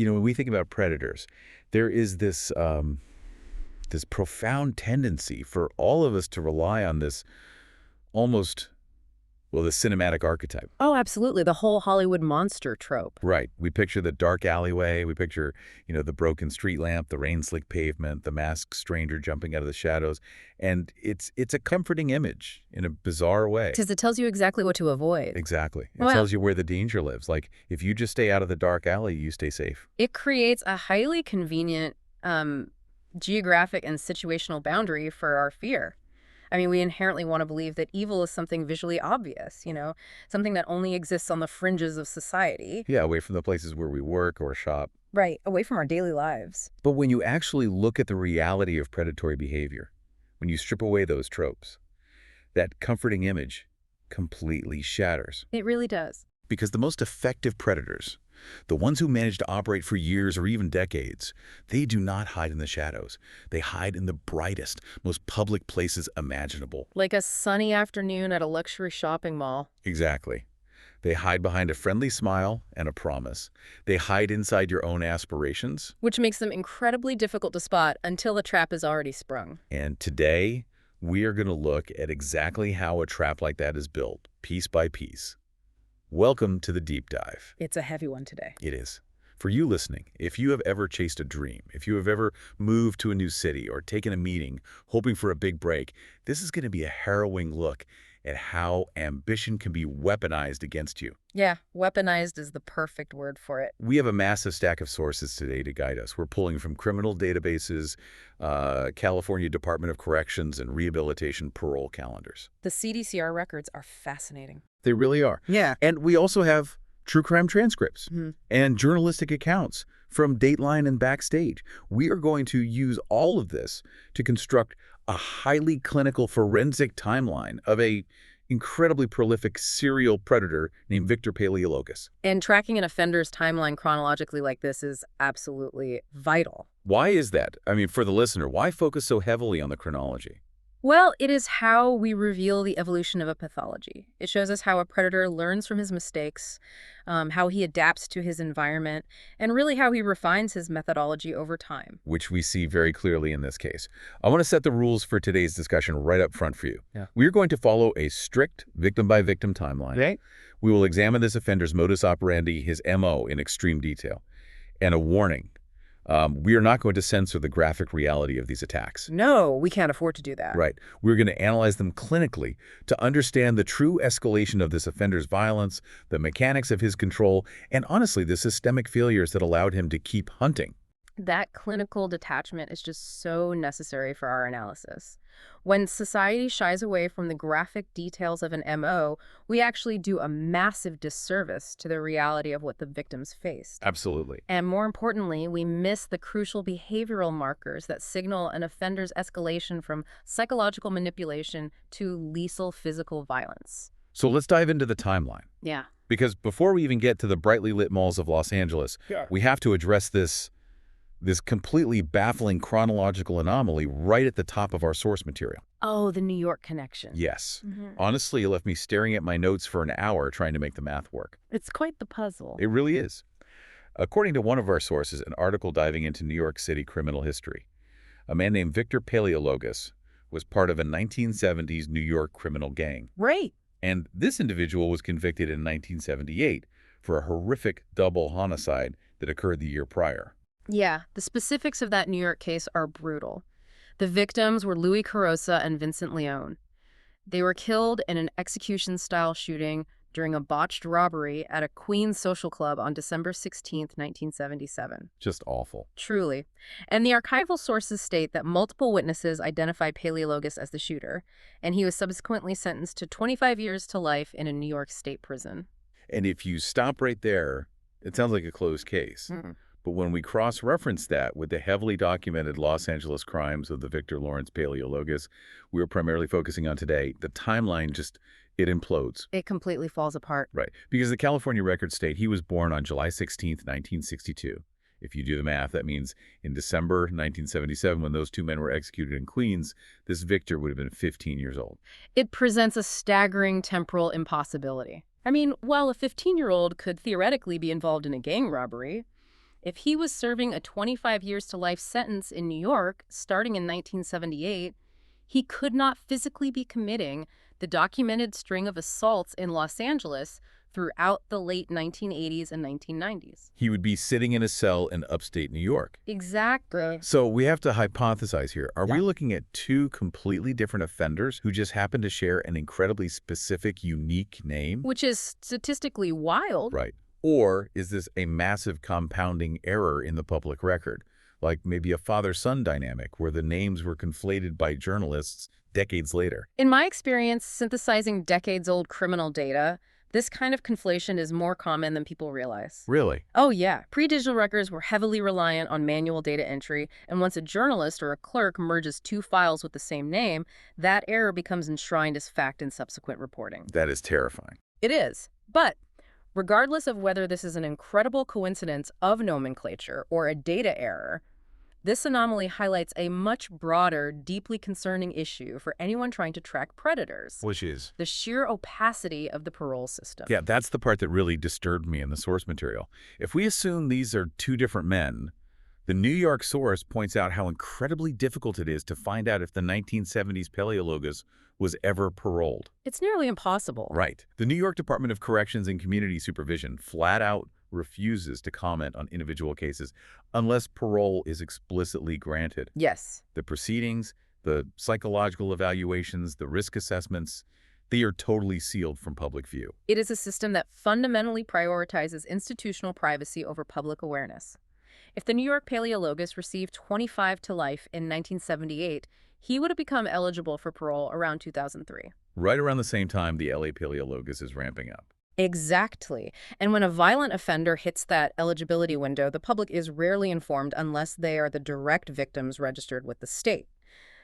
When we think about predators, there is this profound tendency for all of us to rely on this almost, well, the cinematic archetype. Oh, absolutely. The whole Hollywood monster trope. Right. We picture the dark alleyway. We picture, the broken street lamp, the rain-slick pavement, the masked stranger jumping out of the shadows. And it's a comforting image in a bizarre way. Because it tells you exactly what to avoid. Exactly. It Well, tells you where the danger lives. Like, if you just stay out of the dark alley, you stay safe. it creates a highly convenient geographic and situational boundary for our fear. I mean, we inherently want to believe that evil is something visually obvious, something that only exists on the fringes of society. Yeah, away from the places where we work or shop. Right, away from our daily lives. But when you actually look at the reality of predatory behavior, when you strip away those tropes, that comforting image completely shatters. It really does. Because the most effective predators, the ones who manage to operate for years or even decades, they do not hide in the shadows. They hide in the brightest, most public places imaginable. Like a sunny afternoon at a luxury shopping mall. Exactly. They hide behind a friendly smile and a promise. They hide inside your own aspirations. Which makes them incredibly difficult to spot until the trap is already sprung. And today, we are going to look at exactly how a trap like that is built, piece by piece. Welcome to the deep dive. It's a heavy one today. It is. For you listening, if you have ever chased a dream, if you have ever moved to a new city or taken a meeting hoping for a big break, this is going to be a harrowing look at how ambition can be weaponized against you. Yeah, weaponized is the perfect word for it. We have a massive stack of sources today to guide us. We're pulling from criminal databases, California Department of Corrections, and rehabilitation parole calendars. The CDCR records are fascinating. They really are. Yeah. And we also have true crime transcripts and journalistic accounts from Dateline and Backstage. We are going to use all of this to construct a highly clinical forensic timeline of a incredibly prolific serial predator named Victor Paleologus. And tracking an offender's timeline chronologically like this is absolutely vital. Why is that? I mean, for the listener, why focus so heavily on the chronology? Well, it is how we reveal the evolution of a pathology. It shows us how a predator learns from his mistakes, how he adapts to his environment, and really how he refines his methodology over time. Which we see very clearly in this case. I want to set the rules for today's discussion right up front for you. Yeah. We're going to follow a strict victim-by-victim timeline. Okay. We will examine this offender's modus operandi, his MO, in extreme detail. And a warning. We are not going to censor the graphic reality of these attacks. No, we can't afford to do that. Right. We're going to analyze them clinically to understand the true escalation of this offender's violence, the mechanics of his control, and honestly, the systemic failures that allowed him to keep hunting. That clinical detachment is just so necessary for our analysis. When society shies away from the graphic details of an MO, we actually do a massive disservice to the reality of what the victims faced. Absolutely. And more importantly, we miss the crucial behavioral markers that signal an offender's escalation from psychological manipulation to lethal physical violence. So let's dive into the timeline. Yeah. Because before we even get to the brightly lit malls of Los Angeles, we have to address this completely baffling chronological anomaly right at the top of our source material. Oh, the New York connection. Yes. Honestly, it left me staring at my notes for an hour trying to make the math work. It's quite the puzzle. It really is. According to one of our sources, an article diving into New York City criminal history, a man named Victor Paleologus was part of a 1970s New York criminal gang. Right. And this individual was convicted in 1978 for a horrific double homicide that occurred the year prior. Yeah, the specifics of that New York case are brutal. The victims were Louis Carosa and Vincent Leone. They were killed in an execution-style shooting during a botched robbery at a Queens social club on December 16, 1977. Just awful. Truly. And the archival sources state that multiple witnesses identified Paleologus as the shooter, and he was subsequently sentenced to 25 years to life in a New York state prison. And if you stop right there, it sounds like a closed case. But when we cross-reference that with the heavily documented Los Angeles crimes of the Victor Lawrence Paleologus we're primarily focusing on today, the timeline it implodes. It completely falls apart. Right. Because the California records state he was born on July 16th, 1962. If you do the math, that means in December 1977, when those two men were executed in Queens, this Victor would have been 15 years old. It presents a staggering temporal impossibility. I mean, while a 15-year-old could theoretically be involved in a gang robbery, If he was serving a 25 years to life sentence in New York starting in 1978, he could not physically be committing the documented string of assaults in Los Angeles throughout the late 1980s and 1990s. He would be sitting in a cell in upstate New York. Exactly. So we have to hypothesize here. Are we Yeah. looking at two completely different offenders who just happen to share an incredibly specific, unique name? Which is statistically wild. Right. Or is this a massive compounding error in the public record? Like maybe a father-son dynamic where the names were conflated by journalists decades later. In my experience, synthesizing decades-old criminal data, this kind of conflation is more common than people realize. Really? Oh yeah, pre-digital records were heavily reliant on manual data entry, and once a journalist or a clerk merges two files with the same name, that error becomes enshrined as fact in subsequent reporting. That is terrifying. It is. But regardless of whether this is an incredible coincidence of nomenclature or a data error, this anomaly highlights a much broader, deeply concerning issue for anyone trying to track predators. Which is? The sheer opacity of the parole system. Yeah, that's the part that really disturbed me in the source material. If we assume these are two different men, the New York source points out how incredibly difficult it is to find out if the 1970s Paleologus was ever paroled. It's nearly impossible. Right. The New York Department of Corrections and Community Supervision flat out refuses to comment on individual cases unless parole is explicitly granted. Yes. The proceedings, the psychological evaluations, the risk assessments, they are totally sealed from public view. It is a system that fundamentally prioritizes institutional privacy over public awareness. If the New York Paleologus received 25 to life in 1978, he would have become eligible for parole around 2003. Right around the same time the LA Paleologus is ramping up. Exactly. And when a violent offender hits that eligibility window, the public is rarely informed unless they are the direct victims registered with the state.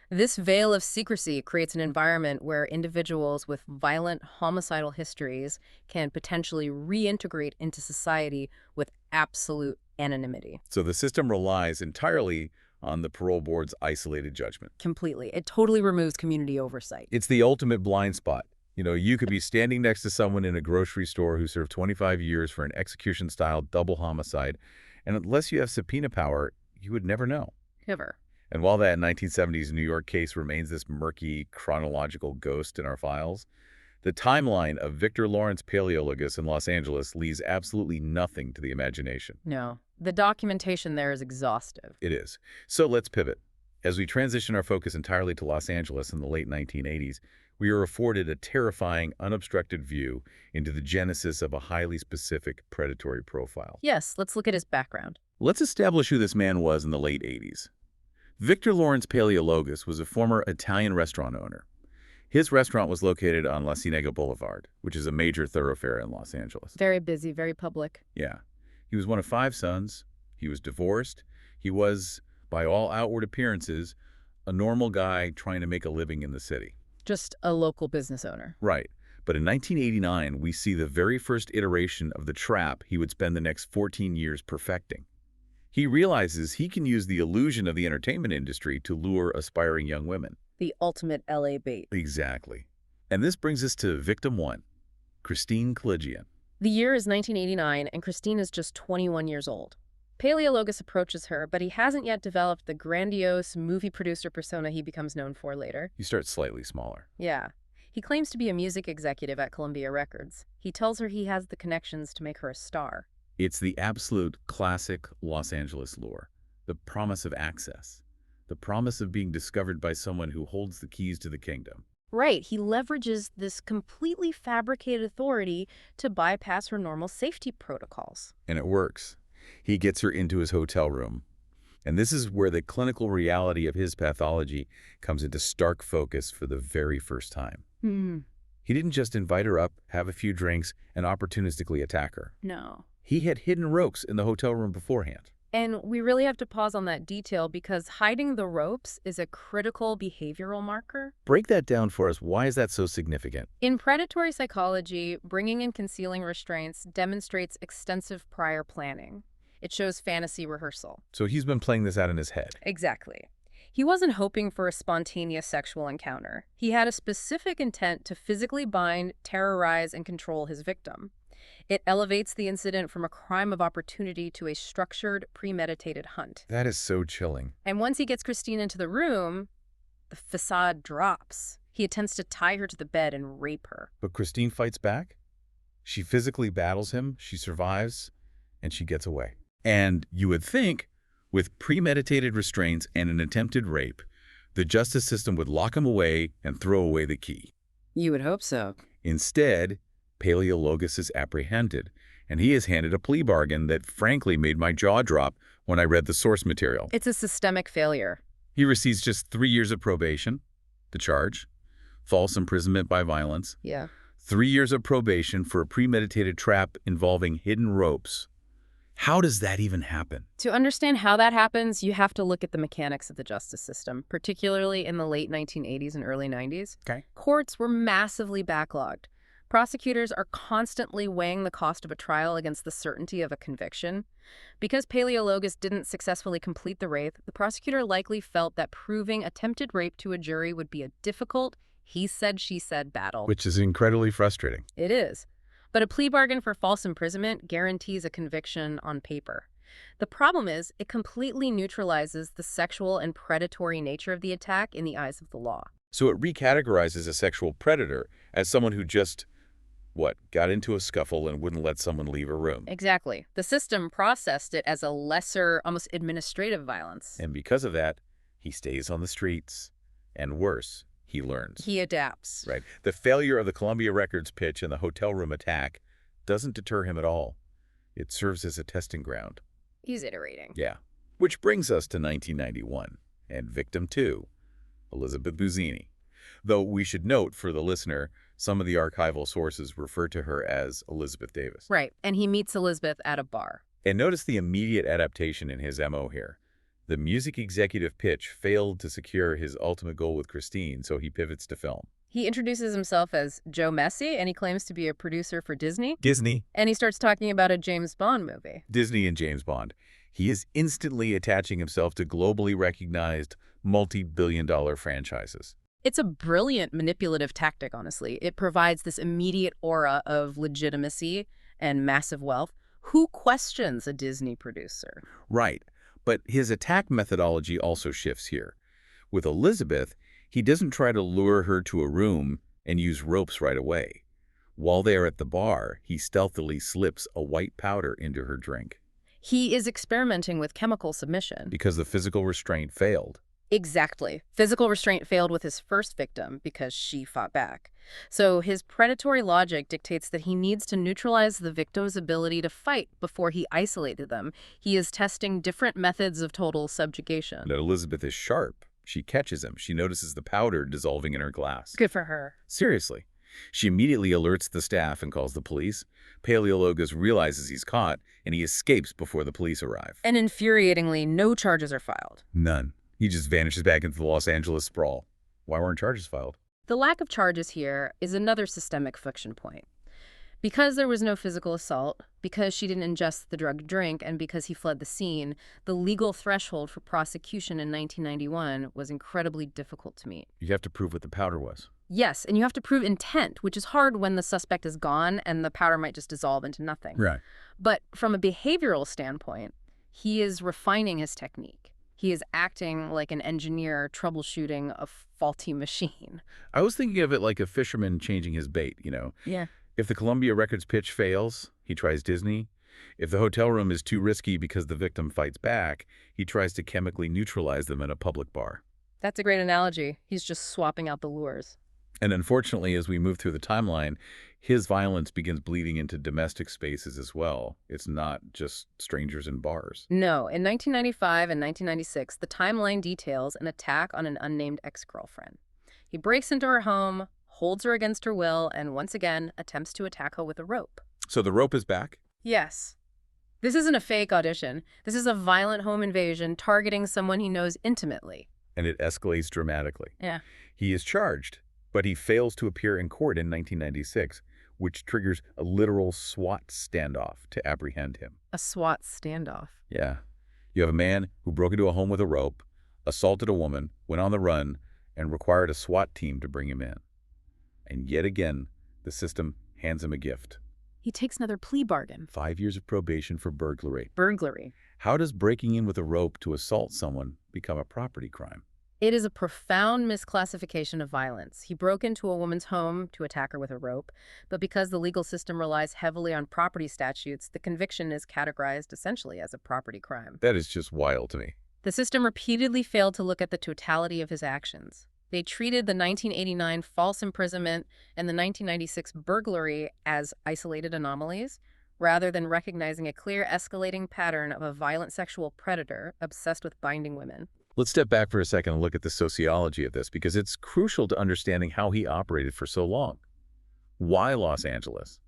This veil of secrecy creates an environment where individuals with violent homicidal histories can potentially reintegrate into society with absolute anonymity. So the system relies entirely on the parole board's isolated judgment. Completely. It totally removes community oversight. It's the ultimate blind spot. You know, you could be standing next to someone in a grocery store who served 25 years for an execution-style double homicide, and unless you have subpoena power, you would never know. Never. And while that 1970s New York case remains this murky chronological ghost in our files, the timeline of Victor Lawrence Paleologus in Los Angeles leaves absolutely nothing to the imagination. No. The documentation there is exhaustive. It is. So let's pivot. As we transition our focus entirely to Los Angeles in the late 1980s, we are afforded a terrifying, unobstructed view into the genesis of a highly specific predatory profile. Yes, let's look at his background. Let's establish who this man was in the late 80s. Victor Lawrence Paleologus was a former Italian restaurant owner. His restaurant was located on La Cienega Boulevard, which is a major thoroughfare in Los Angeles. Very busy, very public. Yeah. He was one of 5 sons. He was divorced. He was, by all outward appearances, a normal guy trying to make a living in the city. Just a local business owner. Right. But in 1989, we see the very first iteration of the trap he would spend the next 14 years perfecting. He realizes he can use the illusion of the entertainment industry to lure aspiring young women. The ultimate LA bait. Exactly. And this brings us to victim 1, Christine Collegian. The year is 1989, and Christine is just 21 years old. Paleologus approaches her, but he hasn't yet developed the grandiose movie producer persona he becomes known for later. You start slightly smaller. Yeah. He claims to be a music executive at Columbia Records. He tells her he has the connections to make her a star. It's the absolute classic Los Angeles lure. The promise of access. The promise of being discovered by someone who holds the keys to the kingdom. Right. He leverages this completely fabricated authority to bypass her normal safety protocols. And it works. He gets her into his hotel room. And this is where the clinical reality of his pathology comes into stark focus for the very first time. He didn't just invite her up, have a few drinks, and opportunistically attack her. No. He had hidden ropes in the hotel room beforehand. And we really have to pause on that detail because hiding the ropes is a critical behavioral marker. Break that down for us. Why is that so significant? In predatory psychology, bringing and concealing restraints demonstrates extensive prior planning. It shows fantasy rehearsal. So he's been playing this out in his head. Exactly. He wasn't hoping for a spontaneous sexual encounter. He had a specific intent to physically bind, terrorize, and control his victim. It elevates the incident from a crime of opportunity to a structured, premeditated hunt. That is so chilling. And once he gets Christine into the room, the facade drops. He attempts to tie her to the bed and rape her. But Christine fights back. She physically battles him, she survives, and she gets away. And you would think, with premeditated restraints and an attempted rape, the justice system would lock him away and throw away the key. You would hope so. Instead, Paleologus is apprehended, and he is handed a plea bargain that frankly made my jaw drop when I read the source material. It's a systemic failure. He receives just 3 years of probation, the charge, false imprisonment by violence, Yeah. 3 years of probation for a premeditated trap involving hidden ropes. How does that even happen? To understand how that happens, you have to look at the mechanics of the justice system, particularly in the late 1980s and early 90s. Okay. Courts were massively backlogged. Prosecutors are constantly weighing the cost of a trial against the certainty of a conviction. Because Paleologus didn't successfully complete the rape, the prosecutor likely felt that proving attempted rape to a jury would be a difficult, he said, she said battle. Which is incredibly frustrating. It is. But a plea bargain for false imprisonment guarantees a conviction on paper. The problem is, it completely neutralizes the sexual and predatory nature of the attack in the eyes of the law. So it recategorizes a sexual predator as someone who just, got into a scuffle and wouldn't let someone leave a room. Exactly. The system processed it as a lesser, almost administrative violence. And because of that, he stays on the streets. And worse, he learns. He adapts. Right. The failure of the Columbia Records pitch and the hotel room attack doesn't deter him at all. It serves as a testing ground. He's iterating. Yeah. Which brings us to 1991 and victim 2, Elizabeth Buzzini. Though we should note for the listener, some of the archival sources refer to her as Elizabeth Davis. Right. And he meets Elizabeth at a bar. And notice the immediate adaptation in his MO here. The music executive pitch failed to secure his ultimate goal with Christine, so he pivots to film. He introduces himself as Joe Messi, and he claims to be a producer for Disney. Disney. And he starts talking about a James Bond movie. Disney and James Bond. He is instantly attaching himself to globally recognized multi-billion-dollar franchises. It's a brilliant manipulative tactic, honestly. It provides this immediate aura of legitimacy and massive wealth. Who questions a Disney producer? Right. But his attack methodology also shifts here. With Elizabeth, he doesn't try to lure her to a room and use ropes right away. While they are at the bar, he stealthily slips a white powder into her drink. He is experimenting with chemical submission. Because the physical restraint failed. Exactly. Physical restraint failed with his first victim because she fought back. So his predatory logic dictates that he needs to neutralize the victim's ability to fight before he isolated them. He is testing different methods of total subjugation. That Elizabeth is sharp. She catches him. She notices the powder dissolving in her glass. Good for her. Seriously. She immediately alerts the staff and calls the police. Paleologus realizes he's caught, and he escapes before the police arrive. And infuriatingly, no charges are filed. None. He just vanishes back into the Los Angeles sprawl. Why weren't charges filed? The lack of charges here is another systemic friction point. Because there was no physical assault, because she didn't ingest the drugged drink, and because he fled the scene, the legal threshold for prosecution in 1991 was incredibly difficult to meet. You have to prove what the powder was. Yes, and you have to prove intent, which is hard when the suspect is gone and the powder might just dissolve into nothing. Right. But from a behavioral standpoint, he is refining his technique. He is acting like an engineer troubleshooting a faulty machine. I was thinking of it like a fisherman changing his bait, Yeah. If the Columbia Records pitch fails, he tries Disney. If the hotel room is too risky because the victim fights back, he tries to chemically neutralize them in a public bar. That's a great analogy. He's just swapping out the lures. And unfortunately, as we move through the timeline, his violence begins bleeding into domestic spaces as well. It's not just strangers in bars. No, in 1995 and 1996, the timeline details an attack on an unnamed ex-girlfriend. He breaks into her home, holds her against her will, and once again attempts to attack her with a rope. So the rope is back? Yes. This isn't a fake audition. This is a violent home invasion targeting someone he knows intimately. And it escalates dramatically. Yeah. He is charged, but he fails to appear in court in 1996, which triggers a literal SWAT standoff to apprehend him. A SWAT standoff. Yeah. You have a man who broke into a home with a rope, assaulted a woman, went on the run, and required a SWAT team to bring him in. And yet again, the system hands him a gift. He takes another plea bargain. 5 years of probation for burglary. Burglary. How does breaking in with a rope to assault someone become a property crime? It is a profound misclassification of violence. He broke into a woman's home to attack her with a rope, but because the legal system relies heavily on property statutes, the conviction is categorized essentially as a property crime. That is just wild to me. The system repeatedly failed to look at the totality of his actions. They treated the 1989 false imprisonment and the 1996 burglary as isolated anomalies, rather than recognizing a clear escalating pattern of a violent sexual predator obsessed with binding women. Let's step back for a second and look at the sociology of this, because it's crucial to understanding how he operated for so long. Why Los Angeles?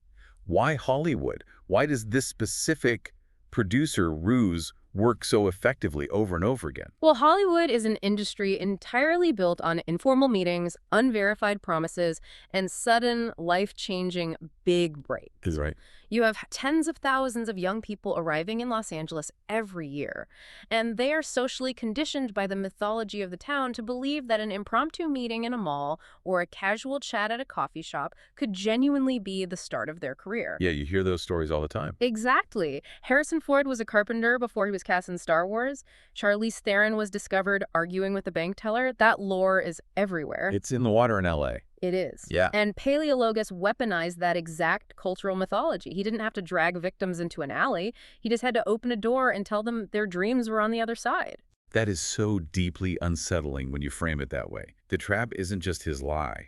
Why Hollywood? Why does this specific producer ruse work so effectively over and over again? Well, Hollywood is an industry entirely built on informal meetings, unverified promises, and sudden, life-changing big breaks. Is right. You have tens of thousands of young people arriving in Los Angeles every year, and they are socially conditioned by the mythology of the town to believe that an impromptu meeting in a mall or a casual chat at a coffee shop could genuinely be the start of their career. Yeah, you hear those stories all the time. Exactly. Harrison Ford was a carpenter before he was cast in Star Wars. Charlize Theron was discovered arguing with a bank teller. That lore is everywhere. It's in the water in L.A. It is. Yeah. And Paleologus weaponized that exact cultural mythology. He didn't have to drag victims into an alley. He just had to open a door and tell them their dreams were on the other side. That is so deeply unsettling when you frame it that way. The trap isn't just his lie.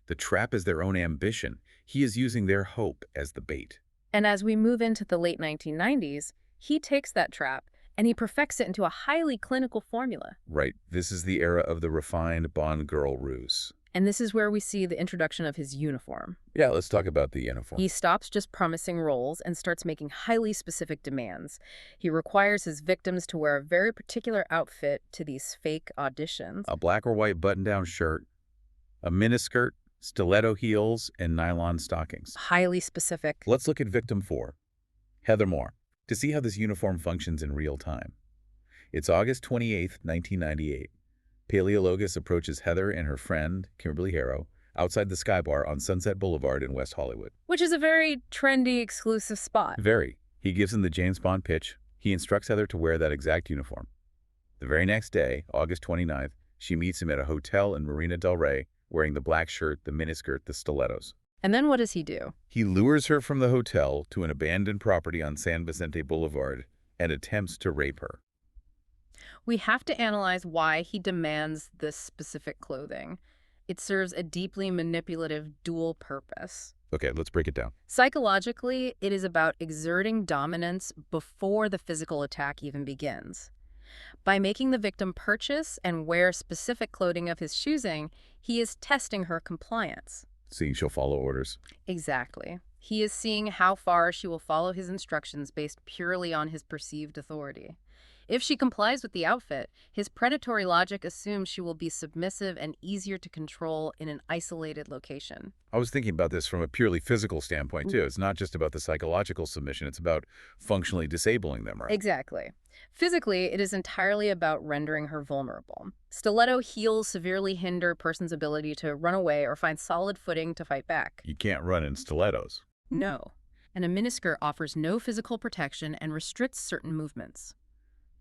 The trap is their own ambition. He is using their hope as the bait. And as we move into the late 1990s, he takes that trap and he perfects it into a highly clinical formula. Right. This is the era of the refined Bond girl ruse. And this is where we see the introduction of his uniform. Yeah, let's talk about the uniform. He stops just promising roles and starts making highly specific demands. He requires his victims to wear a very particular outfit to these fake auditions. A black or white button-down shirt, a miniskirt, stiletto heels, and nylon stockings. Highly specific. Let's look at victim 4, Heather Moore, to see how this uniform functions in real time. It's August 28th, 1998. Paleologus approaches Heather and her friend, Kimberly Harrow, outside the Sky Bar on Sunset Boulevard in West Hollywood. Which is a very trendy, exclusive spot. Very. He gives them the James Bond pitch. He instructs Heather to wear that exact uniform. The very next day, August 29th, she meets him at a hotel in Marina del Rey, wearing the black shirt, the miniskirt, the stilettos. And then what does he do? He lures her from the hotel to an abandoned property on San Vicente Boulevard and attempts to rape her. We have to analyze why he demands this specific clothing. It serves a deeply manipulative dual purpose. Okay, let's break it down. Psychologically, it is about exerting dominance before the physical attack even begins. By making the victim purchase and wear specific clothing of his choosing, he is testing her compliance. Seeing she'll follow orders. Exactly. He is seeing how far she will follow his instructions based purely on his perceived authority. If she complies with the outfit, his predatory logic assumes she will be submissive and easier to control in an isolated location. I was thinking about this from a purely physical standpoint, too. It's not just about the psychological submission. It's about functionally disabling them, right? Exactly. Physically, it is entirely about rendering her vulnerable. Stiletto heels severely hinder a person's ability to run away or find solid footing to fight back. You can't run in stilettos. No. And a miniskirt offers no physical protection and restricts certain movements.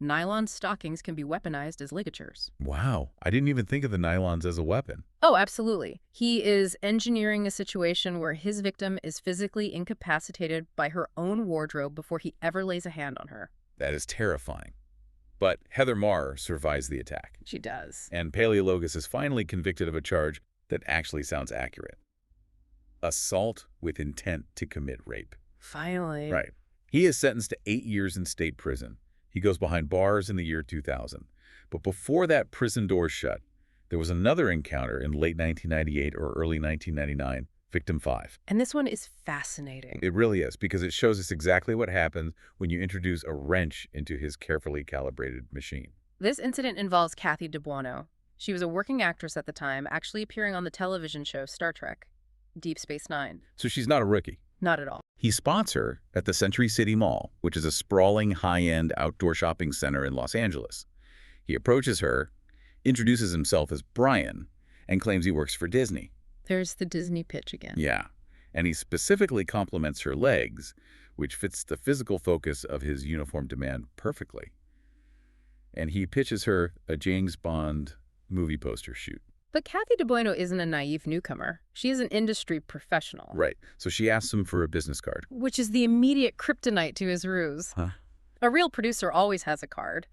Nylon stockings can be weaponized as ligatures. Wow. I didn't even think of the nylons as a weapon. Oh, absolutely. He is engineering a situation where his victim is physically incapacitated by her own wardrobe before he ever lays a hand on her. That is terrifying. But Heather Moore survives the attack. She does. And Paleologus is finally convicted of a charge that actually sounds accurate. Assault with intent to commit rape. Finally. Right. He is sentenced to 8 years in state prison. He goes behind bars in the year 2000. But before that prison door shut, there was another encounter in late 1998 or early 1999, victim 5. And this one is fascinating. It really is, because it shows us exactly what happens when you introduce a wrench into his carefully calibrated machine. This incident involves Kathy DeBuono. She was a working actress at the time, actually appearing on the television show Star Trek, Deep Space Nine. So she's not a rookie. Not at all. He spots her at the Century City Mall, which is a sprawling, high-end outdoor shopping center in Los Angeles. He approaches her, introduces himself as Brian, and claims he works for Disney. There's the Disney pitch again. Yeah. And he specifically compliments her legs, which fits the physical focus of his uniform demand perfectly. And he pitches her a James Bond movie poster shoot. But Kathy de Bueno isn't a naive newcomer. She is an industry professional. Right. So she asks him for a business card. Which is the immediate kryptonite to his ruse. Huh? A real producer always has a card.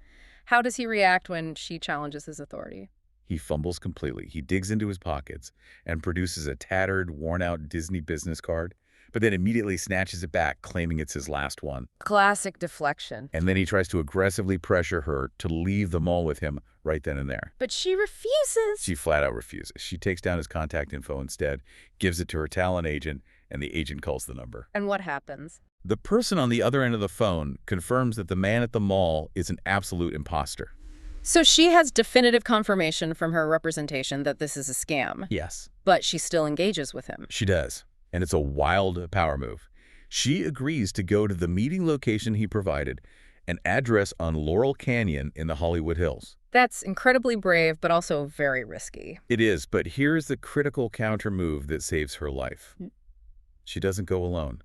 How does he react when she challenges his authority? He fumbles completely. He digs into his pockets and produces a tattered, worn-out Disney business card, but then immediately snatches it back, claiming it's his last one. Classic deflection. And then he tries to aggressively pressure her to leave the mall with him right then and there. But she refuses. She flat out refuses. She takes down his contact info instead, gives it to her talent agent, and the agent calls the number. And what happens? The person on the other end of the phone confirms that the man at the mall is an absolute imposter. So she has definitive confirmation from her representation that this is a scam. Yes. But she still engages with him. She does. And it's a wild power move. She agrees to go to the meeting location he provided, an address on Laurel Canyon in the Hollywood Hills. That's incredibly brave, but also very risky. It is, but here's the critical counter move that saves her life. She doesn't go alone.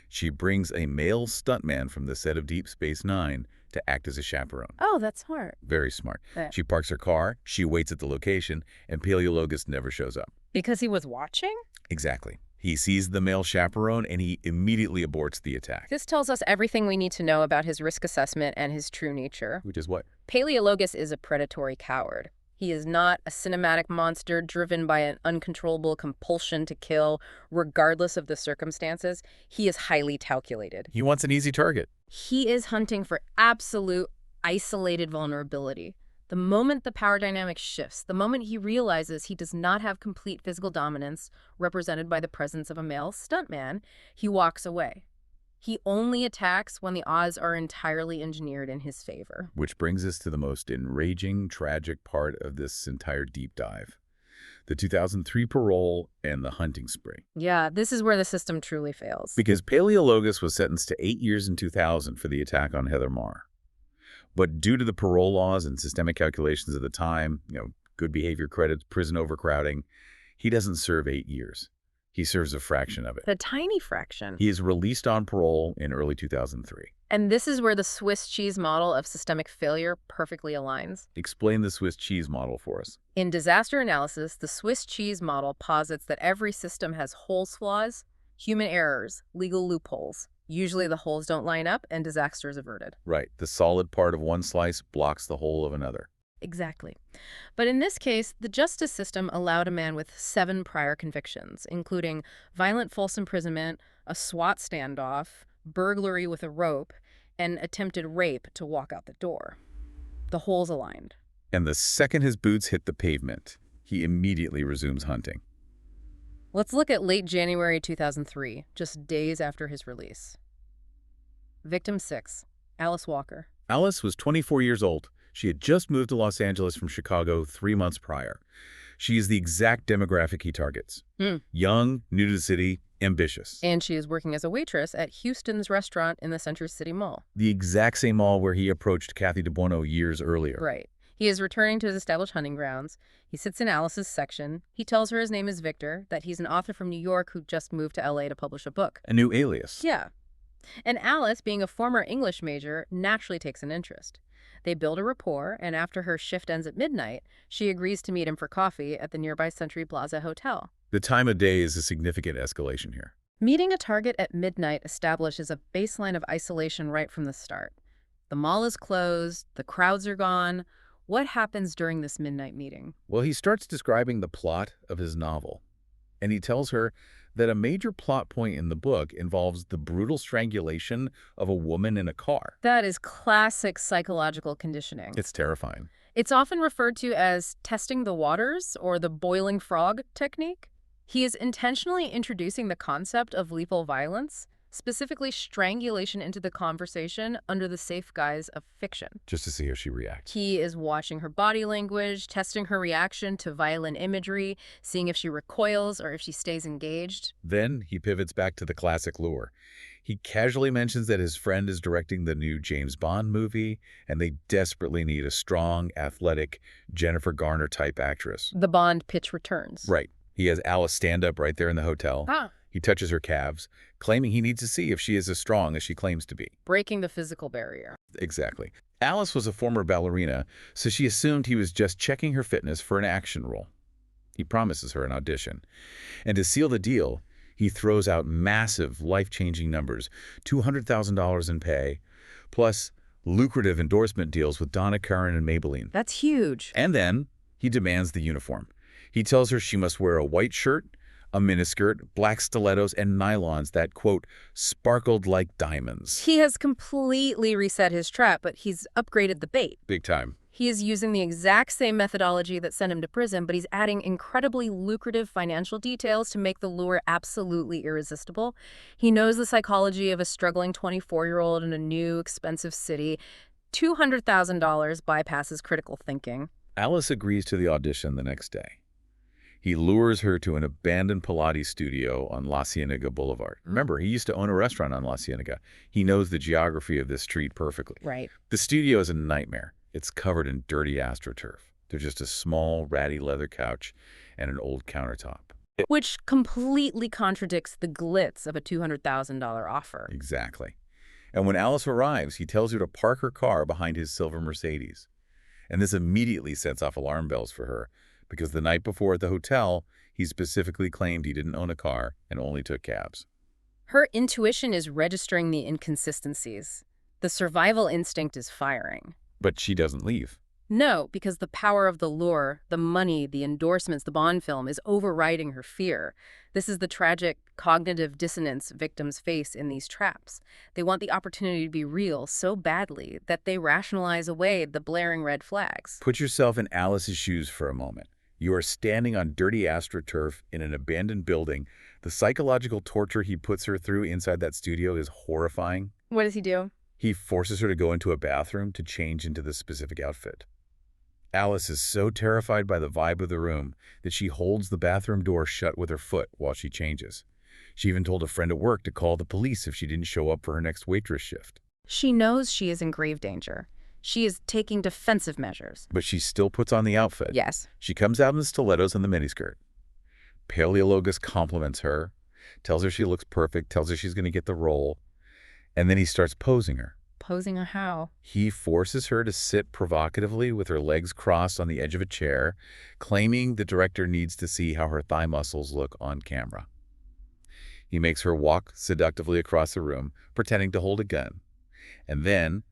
She brings a male stuntman from the set of Deep Space Nine to act as a chaperone. Oh, that's smart. Very smart. Yeah. She parks her car, she waits at the location, and Paleologus never shows up. Because he was watching? Exactly. He sees the male chaperone and he immediately aborts the attack. This tells us everything we need to know about his risk assessment and his true nature. Which is what? Paleologus is a predatory coward. He is not a cinematic monster driven by an uncontrollable compulsion to kill, regardless of the circumstances. He is highly calculated. He wants an easy target. He is hunting for absolute, isolated vulnerability. The moment the power dynamic shifts, the moment he realizes he does not have complete physical dominance represented by the presence of a male stuntman, he walks away. He only attacks when the odds are entirely engineered in his favor. Which brings us to the most enraging, tragic part of this entire deep dive. The 2003 parole and the hunting spree. Yeah, this is where the system truly fails. Because Paleologus was sentenced to 8 years in 2000 for the attack on Heather Marr. But due to the parole laws and systemic calculations of the time, good behavior credits, prison overcrowding, he doesn't serve 8 years. He serves a fraction of it. A tiny fraction. He is released on parole in early 2003. And this is where the Swiss cheese model of systemic failure perfectly aligns. Explain the Swiss cheese model for us. In disaster analysis, the Swiss cheese model posits that every system has holes flaws, human errors, legal loopholes. Usually the holes don't line up and disaster is averted. Right. The solid part of one slice blocks the whole of another. Exactly. But in this case, the justice system allowed a man with 7 prior convictions, including violent false imprisonment, a SWAT standoff, burglary with a rope, and attempted rape to walk out the door. The holes aligned. And the second his boots hit the pavement, he immediately resumes hunting. Let's look at late January 2003, just days after his release. Victim 6, Alice Walker. Alice was 24 years old. She had just moved to Los Angeles from Chicago 3 months prior. She is the exact demographic he targets. Young, new to the city, ambitious. And she is working as a waitress at Houston's restaurant in the Center City Mall. The exact same mall where he approached Kathy de Bueno years earlier. Right. He is returning to his established hunting grounds. He sits in Alice's section. He tells her his name is Victor, that he's an author from New York who just moved to LA to publish a book. A new alias. Yeah. And Alice, being a former English major, naturally takes an interest. They build a rapport, and after her shift ends at midnight, she agrees to meet him for coffee at the nearby Century Plaza Hotel. The time of day is a significant escalation here. Meeting a target at midnight establishes a baseline of isolation right from the start. The mall is closed, the crowds are gone. What happens during this midnight meeting? Well, he starts describing the plot of his novel, and he tells her that a major plot point in the book involves the brutal strangulation of a woman in a car. That is classic psychological conditioning. It's terrifying. It's often referred to as testing the waters or the boiling frog technique. He is intentionally introducing the concept of lethal violence, specifically strangulation, into the conversation under the safe guise of fiction. Just to see how she reacts. He is watching her body language, testing her reaction to violent imagery, seeing if she recoils or if she stays engaged. Then he pivots back to the classic lure. He casually mentions that his friend is directing the new James Bond movie, and they desperately need a strong, athletic, Jennifer Garner-type actress. The Bond pitch returns. Right. He has Alice stand up right there in the hotel. He touches her calves, claiming he needs to see if she is as strong as she claims to be. Breaking the physical barrier. Exactly. Alice was a former ballerina, so she assumed he was just checking her fitness for an action role. He promises her an audition. And to seal the deal, he throws out massive, life-changing numbers, $200,000 in pay, plus lucrative endorsement deals with Donna Karan and Maybelline. That's huge. And then he demands the uniform. He tells her she must wear a white shirt, a miniskirt, black stilettos, and nylons that, quote, sparkled like diamonds. He has completely reset his trap, but he's upgraded the bait. Big time. He is using the exact same methodology that sent him to prison, but he's adding incredibly lucrative financial details to make the lure absolutely irresistible. He knows the psychology of a struggling 24-year-old in a new, expensive city. $200,000 bypasses critical thinking. Alice agrees to the audition the next day. He lures her to an abandoned Pilates studio on La Cienega Boulevard. Remember, he used to own a restaurant on La Cienega. He knows the geography of this street perfectly. Right. The studio is a nightmare. It's covered in dirty AstroTurf. There's just a small, ratty leather couch and an old countertop. Which completely contradicts the glitz of a $200,000 offer. Exactly. And when Alice arrives, he tells her to park her car behind his silver Mercedes. And this immediately sets off alarm bells for her, because the night before at the hotel, he specifically claimed he didn't own a car and only took cabs. Her intuition is registering the inconsistencies. The survival instinct is firing. But she doesn't leave. No, because the power of the lure, the money, the endorsements, the Bond film is overriding her fear. This is the tragic cognitive dissonance victims face in these traps. They want the opportunity to be real so badly that they rationalize away the blaring red flags. Put yourself in Alice's shoes for a moment. You are standing on dirty AstroTurf in an abandoned building. The psychological torture he puts her through inside that studio is horrifying. What does he do? He forces her to go into a bathroom to change into the specific outfit. Alice is so terrified by the vibe of the room that she holds the bathroom door shut with her foot while she changes. She even told a friend at work to call the police if she didn't show up for her next waitress shift. She knows she is in grave danger. She is taking defensive measures. But she still puts on the outfit. Yes. She comes out in the stilettos and the miniskirt. Paleologus compliments her, tells her she looks perfect, tells her she's going to get the role, and then he starts posing her. Posing her how? He forces her to sit provocatively with her legs crossed on the edge of a chair, claiming the director needs to see how her thigh muscles look on camera. He makes her walk seductively across the room, pretending to hold a gun. And then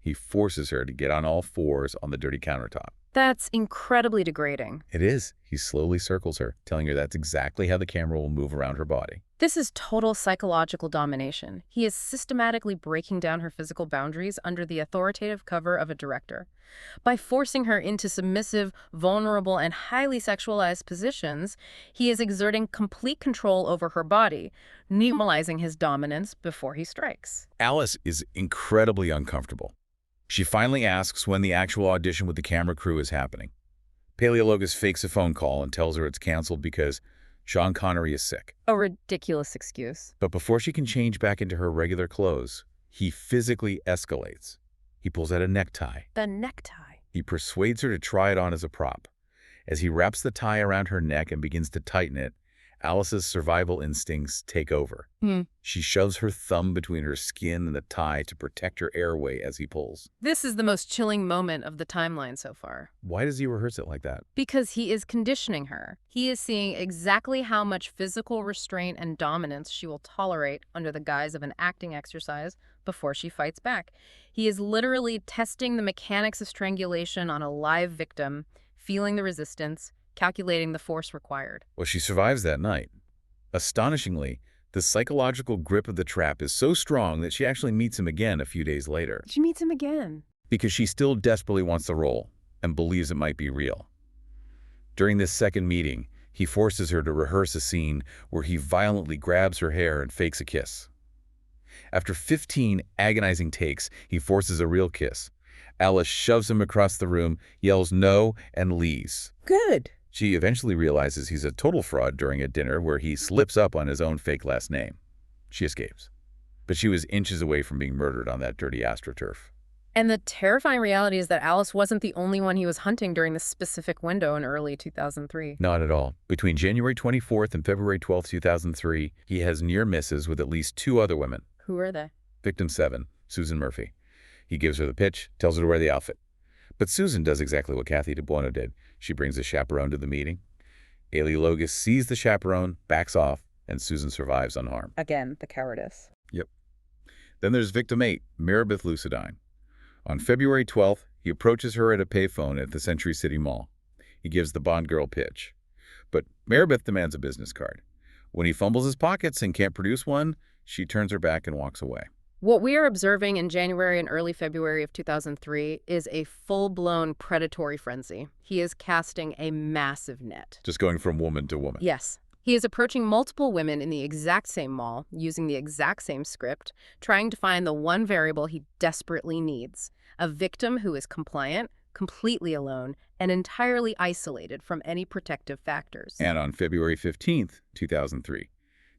he forces her to get on all fours on the dirty countertop. That's incredibly degrading. It is. He slowly circles her, telling her that's exactly how the camera will move around her body. This is total psychological domination. He is systematically breaking down her physical boundaries under the authoritative cover of a director. By forcing her into submissive, vulnerable, and highly sexualized positions, he is exerting complete control over her body, normalizing his dominance before he strikes. Alice is incredibly uncomfortable. She finally asks when the actual audition with the camera crew is happening. Paleologus fakes a phone call and tells her it's canceled because Sean Connery is sick. A ridiculous excuse. But before she can change back into her regular clothes, he physically escalates. He pulls out a necktie. The necktie. He persuades her to try it on as a prop. As he wraps the tie around her neck and begins to tighten it, Alice's survival instincts take over. She shoves her thumb between her skin and the tie to protect her airway as he pulls. This is the most chilling moment of the timeline so far. Why does he rehearse it like that? Because he is conditioning her. He is seeing exactly how much physical restraint and dominance she will tolerate under the guise of an acting exercise before she fights back. He is literally testing the mechanics of strangulation on a live victim, feeling the resistance, calculating the force required. Well, she survives that night. Astonishingly, the psychological grip of the trap is so strong that she actually meets him again a few days later. She meets him again. Because she still desperately wants the role and believes it might be real. During this second meeting, he forces her to rehearse a scene where he violently grabs her hair and fakes a kiss. After 15 agonizing takes, he forces a real kiss. Alice shoves him across the room, yells no, and leaves. Good. She eventually realizes he's a total fraud during a dinner where he slips up on his own fake last name. She escapes. But she was inches away from being murdered on that dirty AstroTurf. And the terrifying reality is that Alice wasn't the only one he was hunting during this specific window in early 2003. Not at all. Between January 24th and February 12th, 2003, he has near misses with at least 2 other women. Who are they? Victim 7, Susan Murphy. He gives her the pitch, tells her to wear the outfit. But Susan does exactly what Kathy DeBuono did. She brings a chaperone to the meeting. Paleologus sees the chaperone, backs off, and Susan survives unharmed. Again, the cowardice. Yep. Then there's victim 8, Meredith Lucidine. On February 12th, he approaches her at a payphone at the Century City Mall. He gives the Bond girl pitch. But Meredith demands a business card. When he fumbles his pockets and can't produce one, she turns her back and walks away. What we are observing in January and early February of 2003 is a full-blown predatory frenzy. He is casting a massive net. Just going from woman to woman. Yes. He is approaching multiple women in the exact same mall, using the exact same script, trying to find the one variable he desperately needs, a victim who is compliant, completely alone, and entirely isolated from any protective factors. And on February 15th, 2003,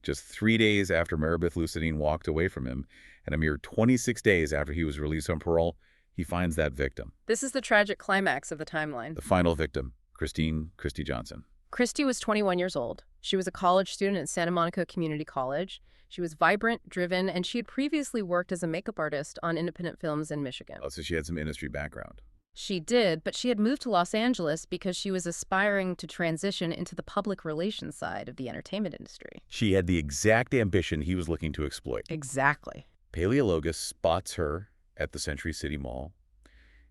just 3 days after Meredith Lucidine walked away from him, and a mere 26 days after he was released on parole, he finds that victim. This is the tragic climax of the timeline. The final victim, Christy Johnson. Christy was 21 years old. She was a college student at Santa Monica Community College. She was vibrant, driven, and she had previously worked as a makeup artist on independent films in Michigan. Oh, so she had some industry background. She did, but she had moved to Los Angeles because she was aspiring to transition into the public relations side of the entertainment industry. She had the exact ambition he was looking to exploit. Exactly. Paleologus spots her at the Century City Mall.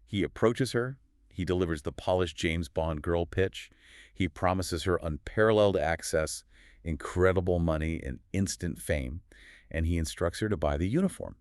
He approaches her. He delivers the polished James Bond girl pitch. He promises her unparalleled access, incredible money, and instant fame. And he instructs her to buy the uniform.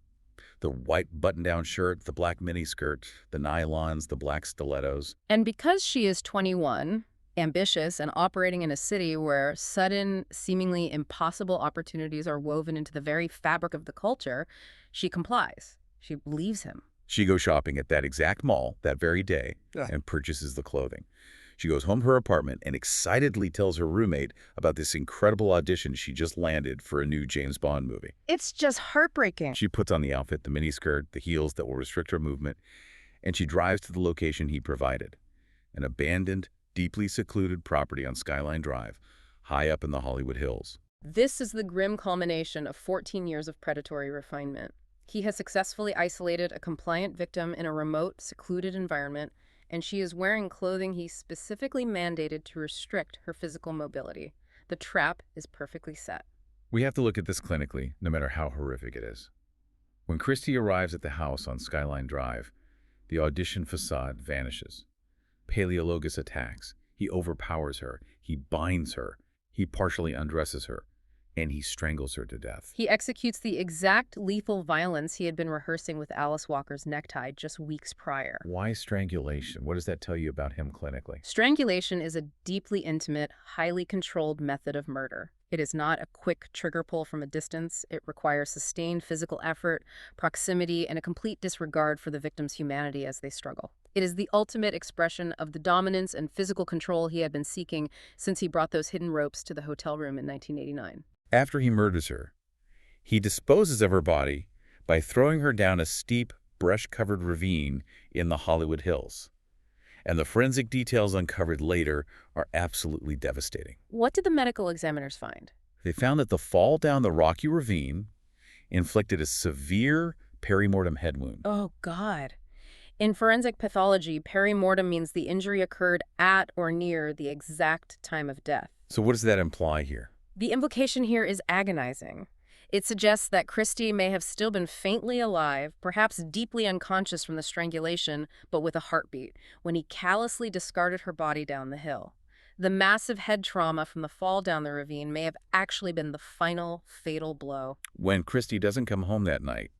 The white button-down shirt, the black miniskirt, the nylons, the black stilettos. And because she is 21, ambitious, and operating in a city where sudden, seemingly impossible opportunities are woven into the very fabric of the culture, she complies. She believes him. She goes shopping at that exact mall that very day and purchases the clothing. She goes home to her apartment and excitedly tells her roommate about this incredible audition she just landed for a new James Bond movie. It's just heartbreaking. She puts on the outfit, the miniskirt, the heels that will restrict her movement, and she drives to the location he provided, an abandoned, deeply secluded property on Skyline Drive, high up in the Hollywood Hills. This is the grim culmination of 14 years of predatory refinement. He has successfully isolated a compliant victim in a remote, secluded environment, and she is wearing clothing he specifically mandated to restrict her physical mobility. The trap is perfectly set. We have to look at this clinically, no matter how horrific it is. When Christy arrives at the house on Skyline Drive, the audition facade vanishes. Paleologus attacks. He overpowers her. He binds her. He partially undresses her. And he strangles her to death. He executes the exact lethal violence he had been rehearsing with Alice Walker's necktie just weeks prior. Why strangulation? What does that tell you about him clinically? Strangulation is a deeply intimate, highly controlled method of murder. It is not a quick trigger pull from a distance. It requires sustained physical effort, proximity, and a complete disregard for the victim's humanity as they struggle. It is the ultimate expression of the dominance and physical control he had been seeking since he brought those hidden ropes to the hotel room in 1989. After he murders her, he disposes of her body by throwing her down a steep, brush-covered ravine in the Hollywood Hills. And the forensic details uncovered later are absolutely devastating. What did the medical examiners find? They found that the fall down the rocky ravine inflicted a severe perimortem head wound. Oh, God. In forensic pathology, perimortem means the injury occurred at or near the exact time of death. So what does that imply here? The implication here is agonizing. It suggests that Christy may have still been faintly alive, perhaps deeply unconscious from the strangulation, but with a heartbeat, when he callously discarded her body down the hill. The massive head trauma from the fall down the ravine may have actually been the final fatal blow. When Christy doesn't come home that night,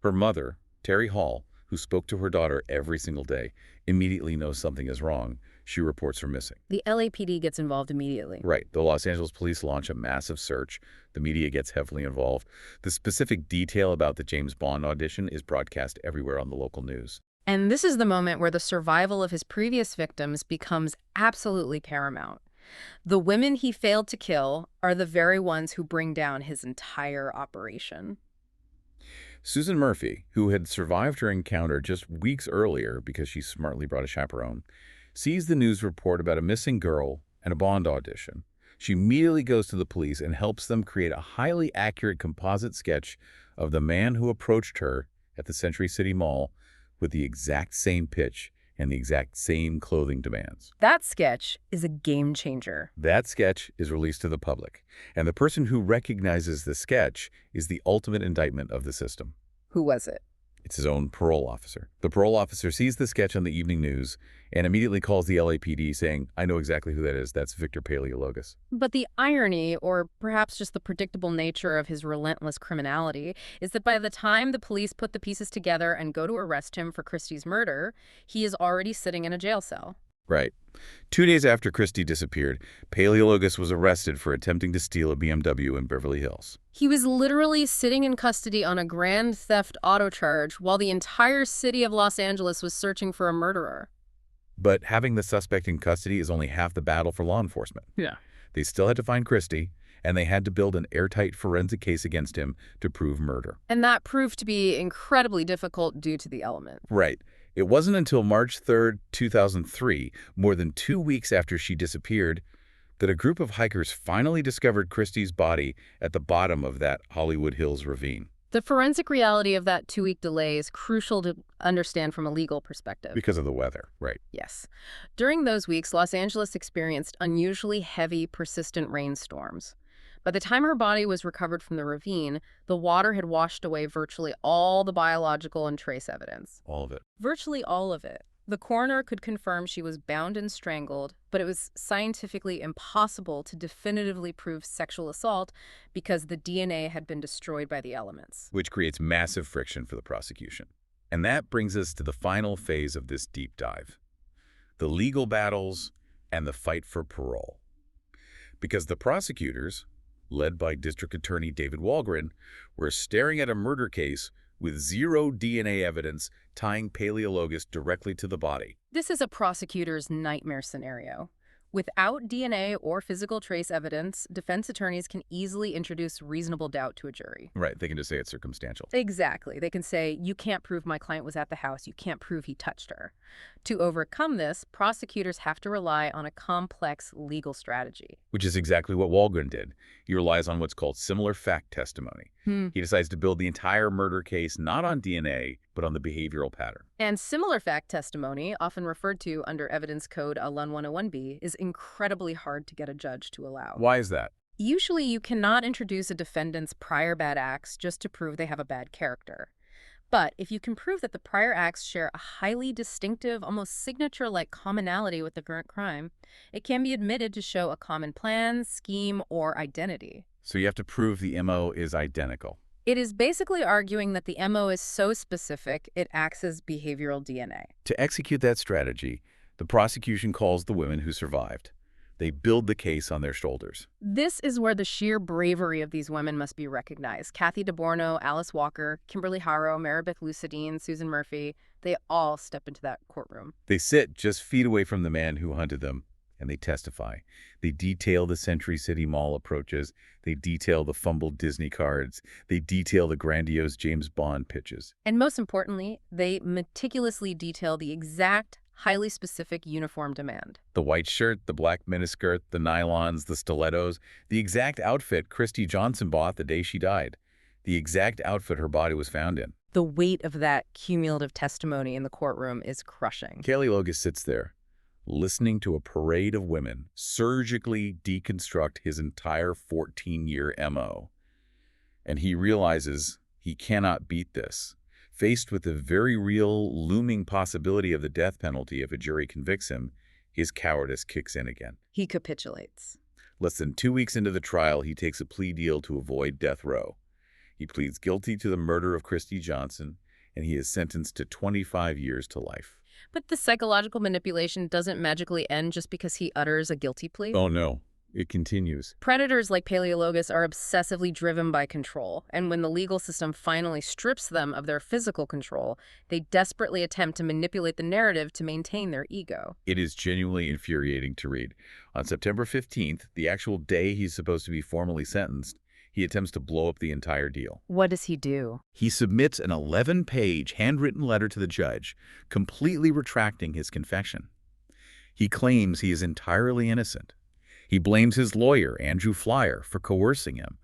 her mother, Terry Hall, who spoke to her daughter every single day, immediately knows something is wrong. She reports her missing. The LAPD gets involved immediately. Right. The Los Angeles police launch a massive search. The media gets heavily involved. The specific detail about the James Bond audition is broadcast everywhere on the local news. And this is the moment where the survival of his previous victims becomes absolutely paramount. The women he failed to kill are the very ones who bring down his entire operation. Susan Murphy, who had survived her encounter just weeks earlier because she smartly brought a chaperone, sees the news report about a missing girl and a Bond audition. She immediately goes to the police and helps them create a highly accurate composite sketch of the man who approached her at the Century City Mall with the exact same pitch and the exact same clothing demands. That sketch is a game changer. That sketch is released to the public, and the person who recognizes the sketch is the ultimate indictment of the system. Who was it? It's his own parole officer. The parole officer sees the sketch on the evening news and immediately calls the LAPD saying, "I know exactly who that is. That's Victor Paleologus." But the irony, or perhaps just the predictable nature of his relentless criminality, is that by the time the police put the pieces together and go to arrest him for Christie's murder, he is already sitting in a jail cell. Right. 2 days after Christie disappeared, Paleologus was arrested for attempting to steal a BMW in Beverly Hills. He was literally sitting in custody on a grand theft auto charge while the entire city of Los Angeles was searching for a murderer. But having the suspect in custody is only half the battle for law enforcement. Yeah. They still had to find Christie, and they had to build an airtight forensic case against him to prove murder. And that proved to be incredibly difficult due to the element. Right. It wasn't until March 3rd, 2003, more than 2 weeks after she disappeared, that a group of hikers finally discovered Christie's body at the bottom of that Hollywood Hills ravine. The forensic reality of that 2-week delay is crucial to understand from a legal perspective. Because of the weather, right. Yes. During those weeks, Los Angeles experienced unusually heavy, persistent rainstorms. By the time her body was recovered from the ravine, the water had washed away virtually all the biological and trace evidence. All of it. Virtually all of it. The coroner could confirm she was bound and strangled, but it was scientifically impossible to definitively prove sexual assault because the DNA had been destroyed by the elements. Which creates massive friction for the prosecution. And that brings us to the final phase of this deep dive. The legal battles and the fight for parole. Because the prosecutors, led by District Attorney David Walgren, were staring at a murder case with zero DNA evidence tying Paleologus directly to the body. This is a prosecutor's nightmare scenario. Without DNA or physical trace evidence, defense attorneys can easily introduce reasonable doubt to a jury. Right, they can just say it's circumstantial. Exactly. They can say, you can't prove my client was at the house. You can't prove he touched her. To overcome this, prosecutors have to rely on a complex legal strategy. Which is exactly what Walgren did. He relies on what's called similar fact testimony. He decides to build the entire murder case not on DNA, but on the behavioral pattern. And similar fact testimony, often referred to under Evidence Code LUN 101B, is incredibly hard to get a judge to allow. Why is that? Usually, you cannot introduce a defendant's prior bad acts just to prove they have a bad character. But if you can prove that the prior acts share a highly distinctive, almost signature-like commonality with the current crime, it can be admitted to show a common plan, scheme, or identity. So you have to prove the MO is identical. It is basically arguing that the MO is so specific, it acts as behavioral DNA. To execute that strategy, the prosecution calls the women who survived. They build the case on their shoulders. This is where the sheer bravery of these women must be recognized. Kathy DeBorno, Alice Walker, Kimberly Harrow, Maribeth Lucidine, Susan Murphy, they all step into that courtroom. They sit just feet away from the man who hunted them, and they testify. They detail the Century City Mall approaches. They detail the fumbled Disney cards. They detail the grandiose James Bond pitches. And most importantly, they meticulously detail the exact, highly specific uniform demand. The white shirt, the black miniskirt, the nylons, the stilettos, the exact outfit Christy Johnson bought the day she died. The exact outfit her body was found in. The weight of that cumulative testimony in the courtroom is crushing. Paleologus sits there, listening to a parade of women surgically deconstruct his entire 14-year MO. And he realizes he cannot beat this. Faced with the very real, looming possibility of the death penalty if a jury convicts him, his cowardice kicks in again. He capitulates. Less than 2 weeks into the trial, he takes a plea deal to avoid death row. He pleads guilty to the murder of Christy Johnson, and he is sentenced to 25 years to life. But the psychological manipulation doesn't magically end just because he utters a guilty plea. Oh no, it continues. Predators like Paleologus are obsessively driven by control, and when the legal system finally strips them of their physical control, they desperately attempt to manipulate the narrative to maintain their ego. It is genuinely infuriating to read. On September 15th, the actual day he's supposed to be formally sentenced, He attempts to blow up the entire deal. What does he do? He submits an 11-page handwritten letter to the judge, completely retracting his confession. He claims he is entirely innocent. He blames his lawyer, Andrew Flyer, for coercing him.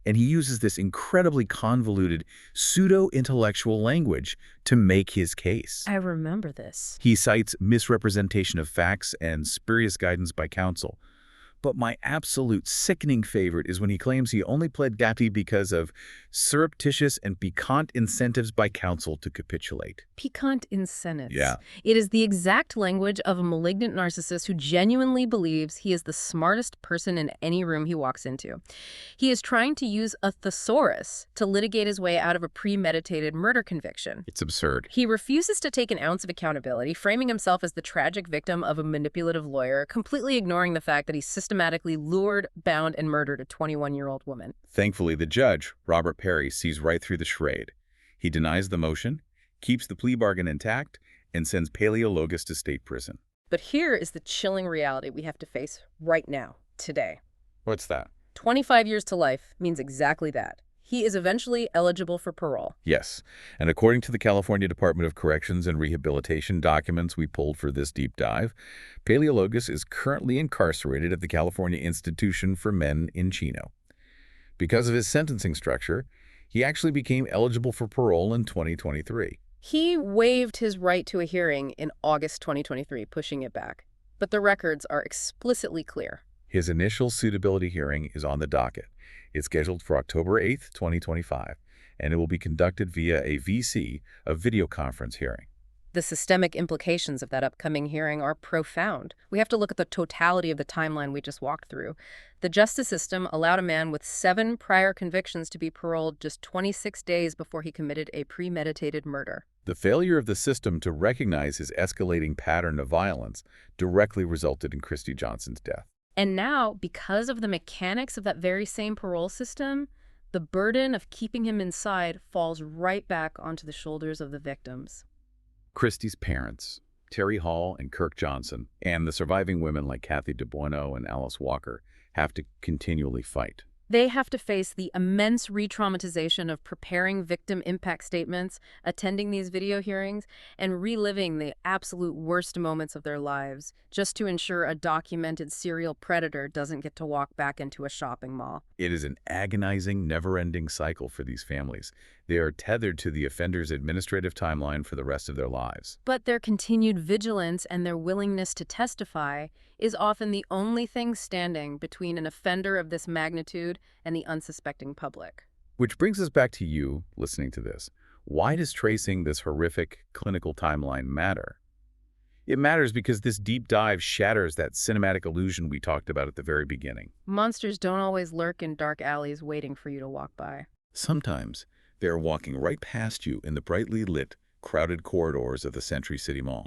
And he uses this incredibly convoluted pseudo-intellectual language to make his case. I remember this. He cites misrepresentation of facts and spurious guidance by counsel. But my absolute sickening favorite is when he claims he only pled guilty because of surreptitious and piquant incentives by counsel to capitulate. Piquant incentives. Yeah. It is the exact language of a malignant narcissist who genuinely believes he is the smartest person in any room he walks into. He is trying to use a thesaurus to litigate his way out of a premeditated murder conviction. It's absurd. He refuses to take an ounce of accountability, framing himself as the tragic victim of a manipulative lawyer, completely ignoring the fact that he systematically lured, bound, and murdered a 21-year-old woman. Thankfully, the judge, Robert Perry, sees right through the charade. He denies the motion, keeps the plea bargain intact, and sends Paleologus to state prison. But here is the chilling reality we have to face right now, today. What's that? 25 years to life means exactly that. He is eventually eligible for parole. Yes, and according to the California Department of Corrections and Rehabilitation documents we pulled for this deep dive, Paleologus is currently incarcerated at the California Institution for Men in Chino. Because of his sentencing structure, he actually became eligible for parole in 2023. He waived his right to a hearing in August 2023, pushing it back. But the records are explicitly clear. His initial suitability hearing is on the docket. It's scheduled for October 8th, 2025, and it will be conducted via a VC, a video conference hearing. The systemic implications of that upcoming hearing are profound. We have to look at the totality of the timeline we just walked through. The justice system allowed a man with 7 prior convictions to be paroled just 26 days before he committed a premeditated murder. The failure of the system to recognize his escalating pattern of violence directly resulted in Christy Johnson's death. And now, because of the mechanics of that very same parole system, the burden of keeping him inside falls right back onto the shoulders of the victims. Christy's parents, Terry Hall and Kirk Johnson, and the surviving women like Kathy DeBueno and Alice Walker, have to continually fight. They have to face the immense re-traumatization of preparing victim impact statements, attending these video hearings, and reliving the absolute worst moments of their lives, just to ensure a documented serial predator doesn't get to walk back into a shopping mall. It is an agonizing, never-ending cycle for these families. They are tethered to the offender's administrative timeline for the rest of their lives. But their continued vigilance and their willingness to testify is often the only thing standing between an offender of this magnitude and the unsuspecting public. Which brings us back to you, listening to this. Why does tracing this horrific clinical timeline matter? It matters because this deep dive shatters that cinematic illusion we talked about at the very beginning. Monsters don't always lurk in dark alleys waiting for you to walk by. Sometimes they are walking right past you in the brightly lit, crowded corridors of the Century City Mall.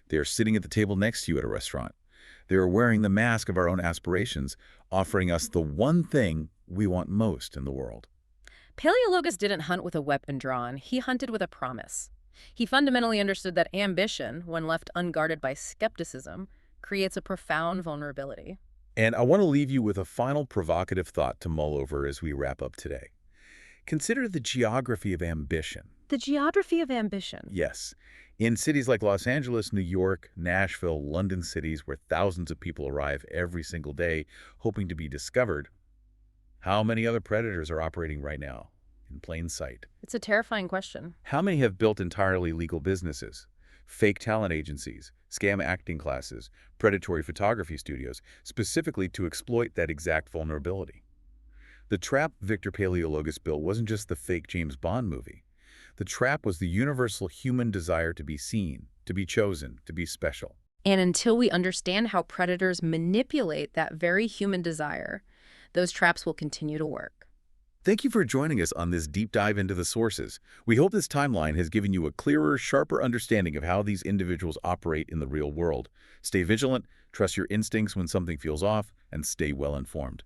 They are sitting at the table next to you at a restaurant. They are wearing the mask of our own aspirations, offering us the one thing we want most in the world. Paleologus didn't hunt with a weapon drawn. He hunted with a promise. He fundamentally understood that ambition, when left unguarded by skepticism, creates a profound vulnerability. And I want to leave you with a final provocative thought to mull over as we wrap up today. Consider the geography of ambition. The geography of ambition. Yes. In cities like Los Angeles, New York, Nashville, London cities where thousands of people arrive every single day hoping to be discovered, how many other predators are operating right now in plain sight? It's a terrifying question. How many have built entirely legal businesses, fake talent agencies, scam acting classes, predatory photography studios, specifically to exploit that exact vulnerability? The trap Victor Paleologus built wasn't just the fake James Bond movie. The trap was the universal human desire to be seen, to be chosen, to be special. And until we understand how predators manipulate that very human desire, those traps will continue to work. Thank you for joining us on this deep dive into the sources. We hope this timeline has given you a clearer, sharper understanding of how these individuals operate in the real world. Stay vigilant, trust your instincts when something feels off, and stay well informed.